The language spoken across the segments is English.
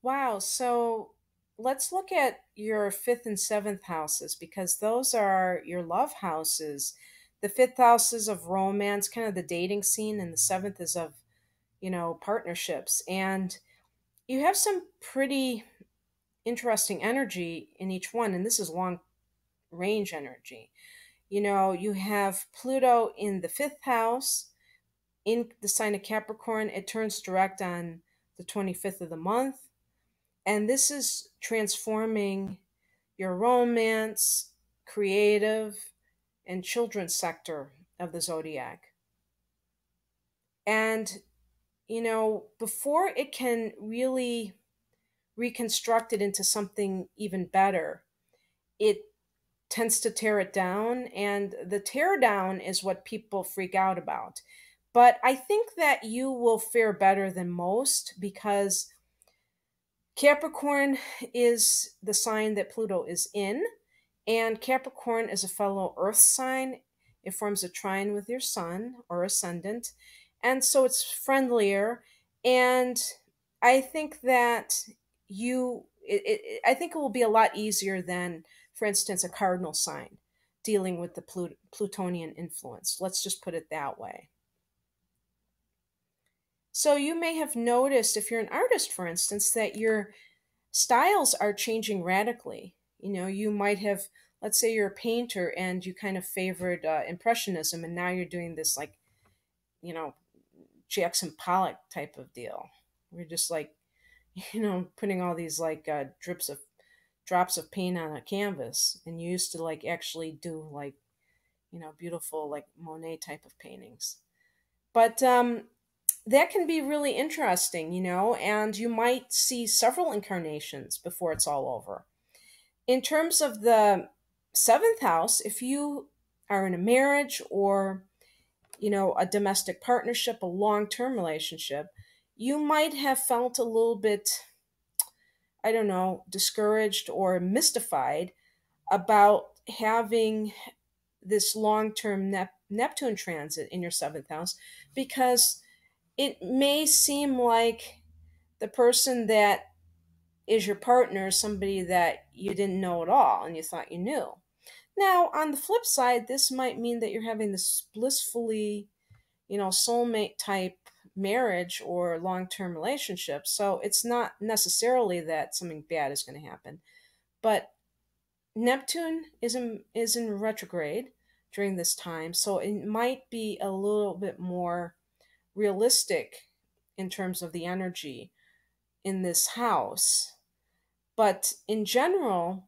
Wow. So let's look at your fifth and seventh houses because those are your love houses. The fifth house is of romance, kind of the dating scene, and the seventh is of, partnerships. And you have some pretty interesting energy in each one, and this is long range energy. You have Pluto in the fifth house in the sign of Capricorn. It turns direct on the 25th of the month. And this is transforming your romance, creative, and children's sector of the zodiac. And, before it can really reconstruct it into something even better, it tends to tear it down. And the tear down is what people freak out about. But I think that you will fare better than most because Capricorn is the sign that Pluto is in, and Capricorn is a fellow earth sign. It forms a trine with your sun or ascendant, and so it's friendlier. And I think that I think it will be a lot easier than, for instance, a cardinal sign dealing with the Plutonian influence. Let's just put it that way. So you may have noticed, if you're an artist, for instance, that your styles are changing radically. You might have, let's say you're a painter and you kind of favored Impressionism, and now you're doing this, like, you know, Jackson Pollock type of deal. We're just like, putting all these like drops of paint on a canvas, and you used to like actually do like, beautiful like Monet type of paintings. But that can be really interesting, and you might see several incarnations before it's all over. In terms of the seventh house, if you are in a marriage or, a domestic partnership, a long term relationship, you might have felt a little bit, I don't know, discouraged or mystified about having this long term Neptune transit in your seventh house because it may seem like the person that is your partner is somebody that you didn't know at all and you thought you knew. Now, on the flip side, this might mean that you're having this blissfully, soulmate type marriage or long term relationship. So it's not necessarily that something bad is going to happen. But Neptune is in retrograde during this time, so it might be a little bit more realistic in terms of the energy in this house. But in general,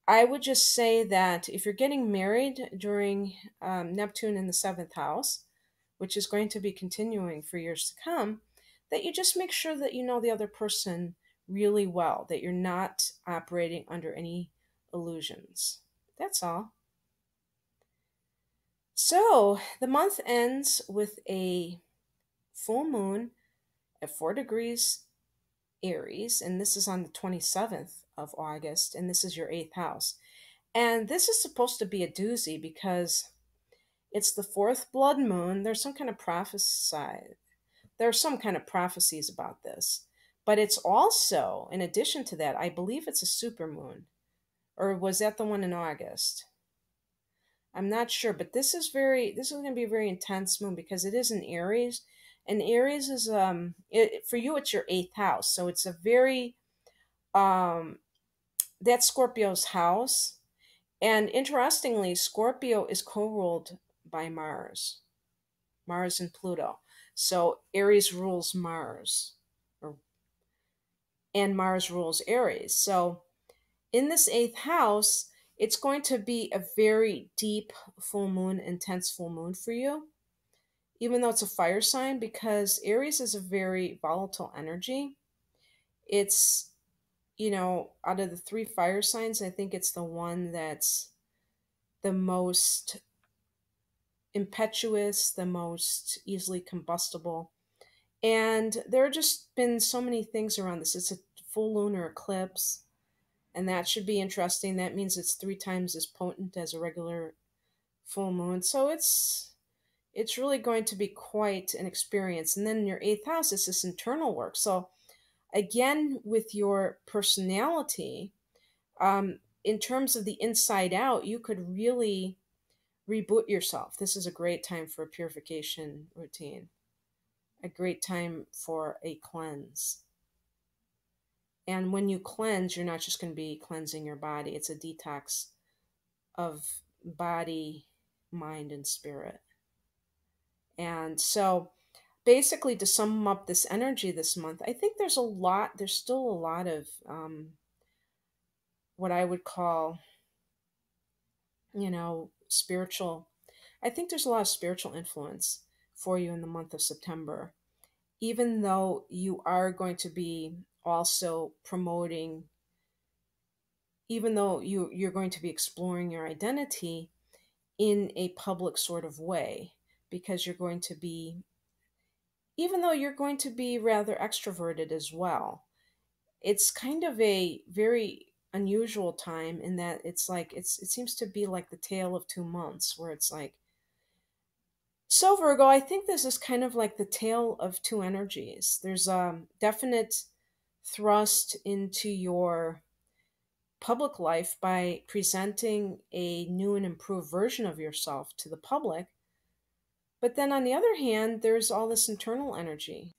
I would just say that if you're getting married during Neptune in the seventh house, which is going to be continuing for years to come, that you just make sure that you know the other person really well, that you're not operating under any illusions. That's all. So the month ends with a full moon at 4 degrees Aries, and this is on the 27th of August, and this is your eighth house. And this is supposed to be a doozy because it's the fourth blood moon. There are some kind of prophecies about this. But it's also, in addition to that, I believe it's a super moon. Or was that the one in August? I'm not sure, but this is going to be a very intense moon because it is in Aries, and Aries is for you it's your eighth house, so it's a very um that's Scorpio's house. And interestingly, Scorpio is co-ruled by Mars and Pluto. So Aries rules Mars, or and Mars rules Aries. So in this eighth house, it's going to be a very deep full moon, intense full moon for you, even though it's a fire sign, because Aries is a very volatile energy. It's, out of the three fire signs, I think it's the one that's the most impetuous, the most easily combustible. And there have just been so many things around this. It's a full lunar eclipse, and that should be interesting. That means it's three times as potent as a regular full moon. So it's really going to be quite an experience. And then in your eighth house, it's this internal work. So Again, with your personality, in terms of the inside out, you could really reboot yourself. This is a great time for a purification routine, a great time for a cleanse. And when you cleanse, you're not just going to be cleansing your body, it's a detox of body, mind, and spirit. And so, basically, to sum up this energy this month, I think there's still a lot of what I would call, spiritual. I think there's a lot of spiritual influence for you in the month of September, even though you are going to be also promoting, even though you're going to be exploring your identity in a public sort of way, because you're going to be, even though you're going to be rather extroverted as well. It's kind of a very unusual time in that it's like it seems to be like the tale of 2 months, where it's like, so Virgo, I think this is kind of like the tale of two energies. There's a definite thrust into your public life by presenting a new and improved version of yourself to the public. But then on the other hand, there's all this internal energy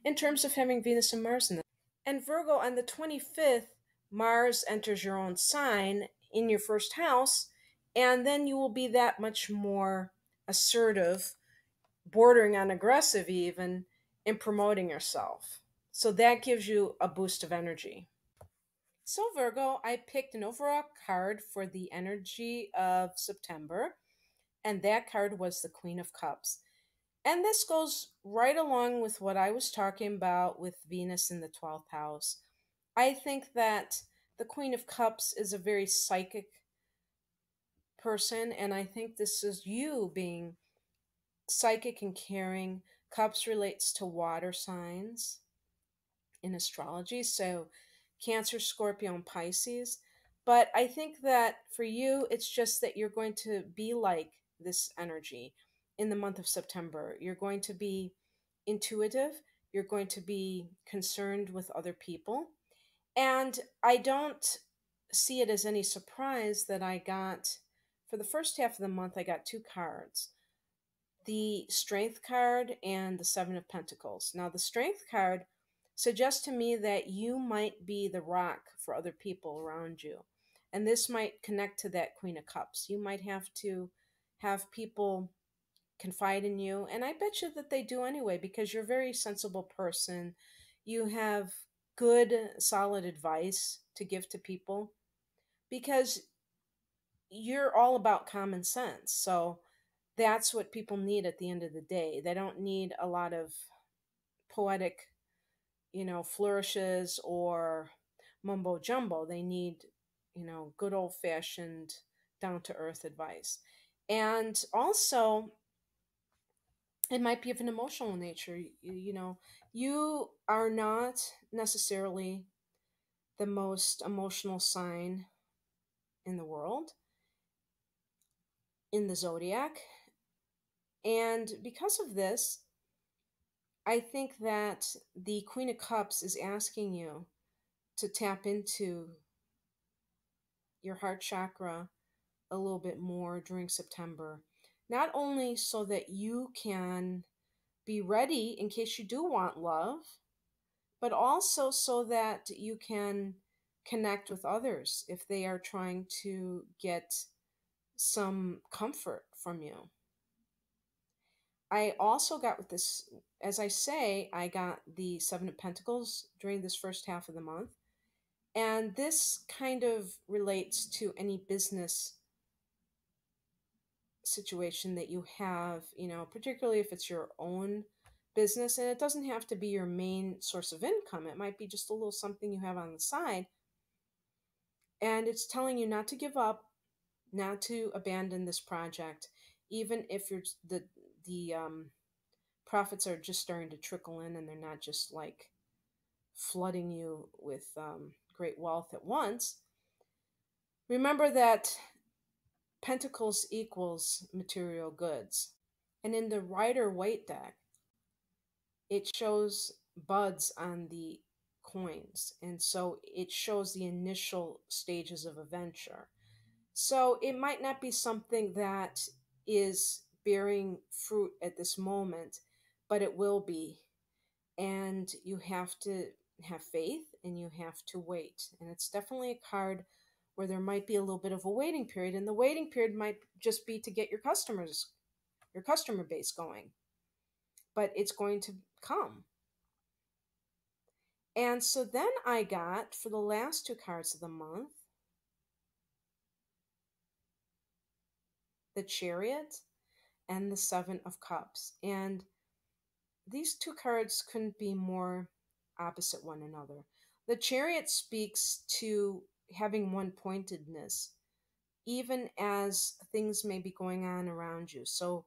in terms of having Venus and Mars in it. And Virgo, on the 25th, Mars enters your own sign in your first house, and then you will be that much more assertive, bordering on aggressive even, in promoting yourself. So that gives you a boost of energy. So, Virgo, I picked an overall card for the energy of September, and that card was the Queen of Cups. And this goes right along with what I was talking about with Venus in the 12th house. I think that the Queen of Cups is a very psychic person, and I think this is you being psychic and caring. Cups relates to water signs in astrology, so Cancer, Scorpio, and Pisces. But I think that for you, it's just that you're going to be like this energy in the month of September. You're going to be intuitive, you're going to be concerned with other people. And I don't see it as any surprise that I got, for the first half of the month, I got two cards, the Strength card and the Seven of Pentacles. Now, the Strength card suggests to me that you might be the rock for other people around you. And this might connect to that Queen of Cups. You might have to have people confide in you. And I bet you that they do anyway, because you're a very sensible person. You have good, solid advice to give to people because you're all about common sense. So that's what people need at the end of the day. They don't need a lot of poetic, flourishes or mumbo jumbo. They need, good old fashioned, down to earth advice. And also, it might be of an emotional nature. You are not necessarily the most emotional sign in the world, in the zodiac. And because of this, I think that the Queen of Cups is asking you to tap into your heart chakra a little bit more during September. Not only so that you can be ready in case you do want love, but also so that you can connect with others if they are trying to get some comfort from you. I also got with this, as I say, I got the Seven of Pentacles during this first half of the month. And this kind of relates to any business situation that you have, particularly if it's your own business. And it doesn't have to be your main source of income, it might be just a little something you have on the side. And it's telling you not to give up, not to abandon this project, even if the profits are just starting to trickle in and they're not just like flooding you with great wealth at once. Remember that Pentacles equals material goods. And in the Rider Waite deck, it shows buds on the coins. And so it shows the initial stages of a venture. So it might not be something that is bearing fruit at this moment, but it will be. And you have to have faith and you have to wait. And it's definitely a card where there might be a little bit of a waiting period. And the waiting period might just be to get your customer base going, but it's going to come. And so then I got, for the last two cards of the month, the Chariot and the Seven of Cups. And these two cards couldn't be more opposite one another. The Chariot speaks to having one pointedness, even as things may be going on around you. So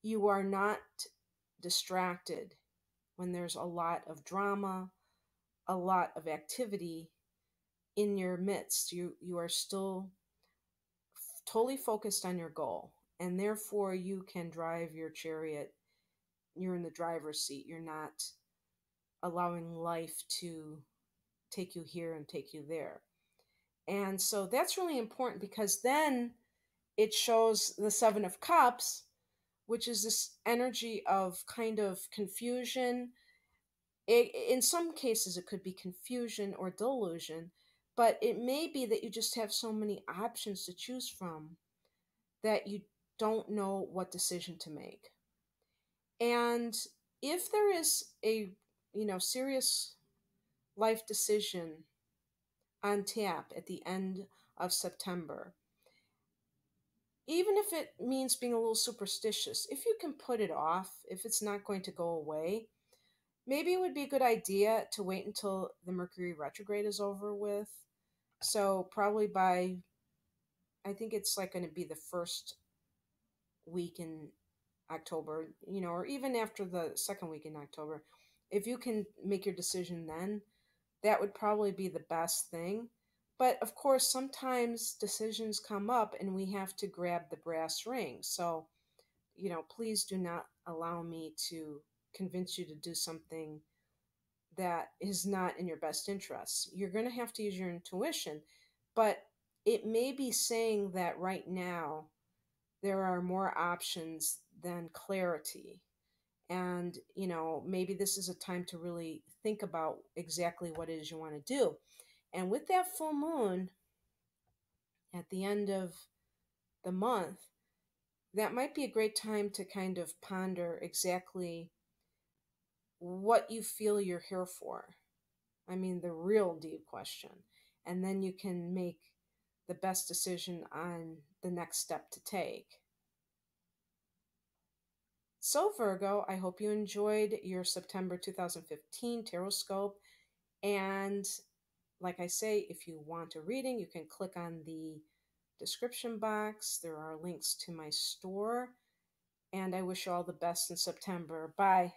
you are not distracted when there's a lot of drama, a lot of activity in your midst. You are still totally focused on your goal, and therefore you can drive your chariot. You're in the driver's seat. You're not allowing life to take you here and take you there. And so that's really important, because then it shows the Seven of Cups, which is this energy of kind of confusion. In some cases, it could be confusion or delusion, but it may be that you just have so many options to choose from that you don't know what decision to make. And if there is a, serious life decision on tap at the end of September, even if it means being a little superstitious, if you can put it off, if it's not going to go away, maybe it would be a good idea to wait until the Mercury retrograde is over with. So probably by, I think it's like going to be the first week in October, or even after the second week in October. If you can make your decision then, that would probably be the best thing. But of course, sometimes decisions come up and we have to grab the brass ring. So, please do not allow me to convince you to do something that is not in your best interests. You're going to have to use your intuition, but it may be saying that right now there are more options than clarity. And, maybe this is a time to really think about exactly what it is you want to do. And with that full moon at the end of the month, that might be a great time to kind of ponder exactly what you feel you're here for. I mean, the real deep question. And then you can make the best decision on the next step to take. So, Virgo, I hope you enjoyed your September 2015 Tarotscope. And like I say, if you want a reading, you can click on the description box. There are links to my store. And I wish you all the best in September. Bye.